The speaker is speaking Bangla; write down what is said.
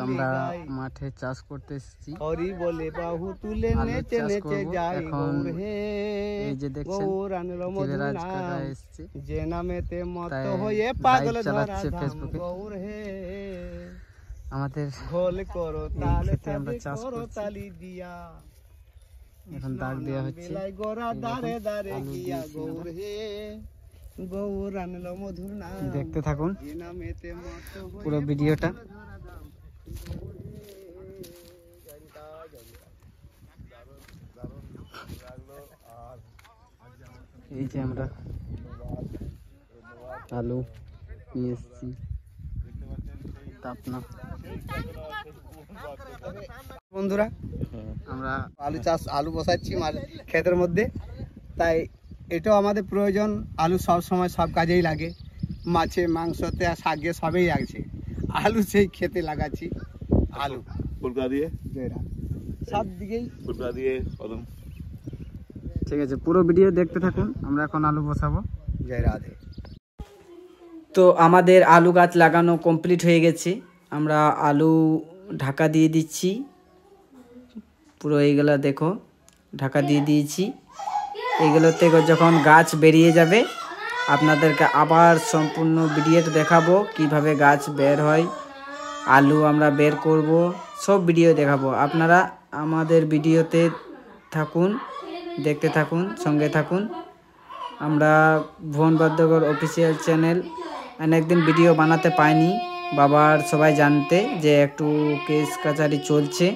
আমরা মাঠে চাষ করতে এসেছি। হরি বলে বাহু তুলে নেচে নেচে যাই গৌর হে, এই যে দেখছেন দেবরাজ কাকা এসেছে, যে নামেতে মত হয়ে পাগল চালাচ্ছে ফেসবুকে। গৌর হে আমাদের ঘোল করো তালে আমরা চাষ তালি দিয়া, এখন দাগ দেওয়া হচ্ছে। গোরা দারে দারে গিয়া গৌর হে, গৌর আনলো মধুর নাম। দেখতে থাকুন পুরো ভিডিওটা। এই যে আমরা আলু নিয়ে এসেছি তাপনা। বন্ধুরা আমরা আলু বসাচ্ছি ক্ষেতের মধ্যে, তাই এটাও আমাদের প্রয়োজন। আলু সব সময় সব কাজেই লাগে, মাছে মাংসতে শাকে সবেই লাগছে। আলু সেই খেতে লাগাচ্ছি, আলু ফুলকা দিয়ে সব দিকেই ফুলকা দিয়ে। ঠিক আছে, পুরো ভিডিও দেখতে থাকুন। আমরা এখন আলু বসাবো। জয় রাধে। তো আমাদের আলু গাছ লাগানো কমপ্লিট হয়ে গেছে। আমরা আলু ঢাকা দিয়ে দিচ্ছি পুরো। এইগুলো দেখো ঢাকা দিয়ে দিয়েছি। এইগুলো থেকে যখন গাছ বেরিয়ে যাবে আপনাদেরকে আবার সম্পূর্ণ ভিডিওটা দেখাবো, কিভাবে গাছ বের হয়, আলু আমরা বের করব, সব ভিডিও দেখাবো। আপনারা আমাদের ভিডিওতে থাকুন, দেখতে থাকুন, সঙ্গে থাকুন। আমরা ভুবন বাদ্যকর অফিসিয়াল চ্যানেল অনেকদিন ভিডিও বানাতে পাইনি, বাবার সবাই জানতে যে একটু কেস কাচারি চলছে।